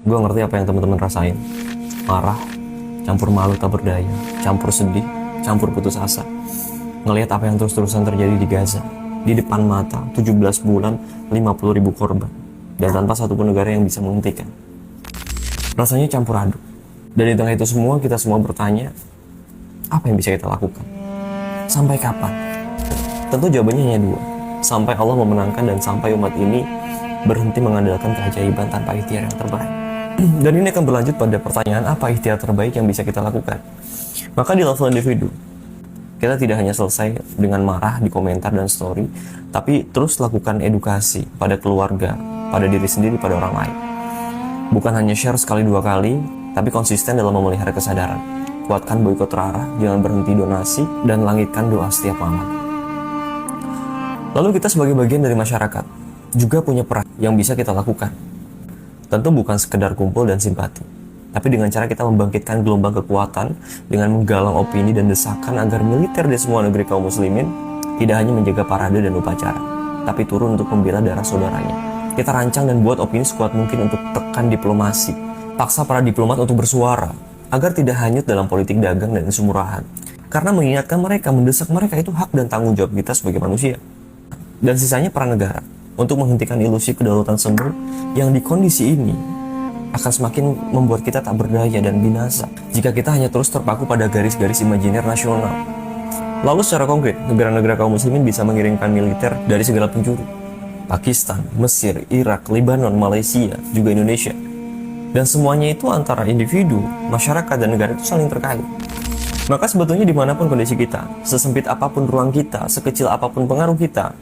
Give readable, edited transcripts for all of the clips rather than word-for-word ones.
Gue ngerti apa yang teman-teman rasain. Marah, campur malu tak berdaya, campur sedih, campur putus asa. Ngelihat apa yang terus-terusan terjadi di Gaza. Di depan mata, 17 bulan, 50.000 korban. Dan tanpa satupun negara yang bisa menghentikan. Rasanya campur aduk. Dan di tengah itu semua, kita semua bertanya, apa yang bisa kita lakukan? Sampai kapan? Tentu jawabannya hanya dua. Sampai Allah memenangkan dan sampai umat ini berhenti mengandalkan keajaiban tanpa ikhtiar yang terbaik. Dan ini akan berlanjut pada pertanyaan apa ikhtiar terbaik yang bisa kita lakukan. Maka di level individu, kita tidak hanya selesai dengan marah di komentar dan story, tapi terus lakukan edukasi pada keluarga, pada diri sendiri, pada orang lain. Bukan hanya share sekali dua kali, tapi konsisten dalam memelihara kesadaran. Kuatkan boikot terarah, jangan berhenti donasi, dan langitkan doa setiap malam. Lalu kita sebagai bagian dari masyarakat, juga punya peran yang bisa kita lakukan. Tentu bukan sekedar kumpul dan simpati, tapi dengan cara kita membangkitkan gelombang kekuatan dengan menggalang opini dan desakan agar militer di semua negeri kaum muslimin tidak hanya menjaga parade dan upacara, tapi turun untuk membela darah saudaranya. Kita rancang dan buat opini sekuat mungkin untuk tekan diplomasi, paksa para diplomat untuk bersuara, agar tidak hanyut dalam politik dagang dan isu murahan. Karena mengingatkan mereka, mendesak mereka itu hak dan tanggung jawab kita sebagai manusia. Dan sisanya peran negara untuk menghentikan ilusi kedaulatan sembur yang di kondisi ini akan semakin membuat kita tak berdaya dan binasa jika kita hanya terus terpaku pada garis-garis imajiner nasional. Lalu secara konkret, negara-negara kaum muslimin bisa mengirimkan militer dari segala penjuru. Pakistan, Mesir, Irak, Lebanon, Malaysia, juga Indonesia. Dan semuanya itu antara individu, masyarakat, dan negara itu saling terkait. Maka sebetulnya dimanapun kondisi kita, sesempit apapun ruang kita, sekecil apapun pengaruh kita,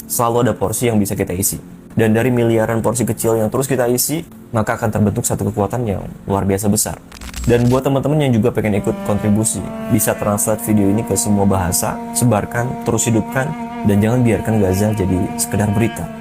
selalu ada porsi yang bisa kita isi. Dan dari miliaran porsi kecil yang terus kita isi, maka akan terbentuk satu kekuatan yang luar biasa besar. Dan buat teman-teman yang juga pengen ikut kontribusi, bisa translate video ini ke semua bahasa, sebarkan, terus hidupkan, dan jangan biarkan Gaza jadi sekedar berita.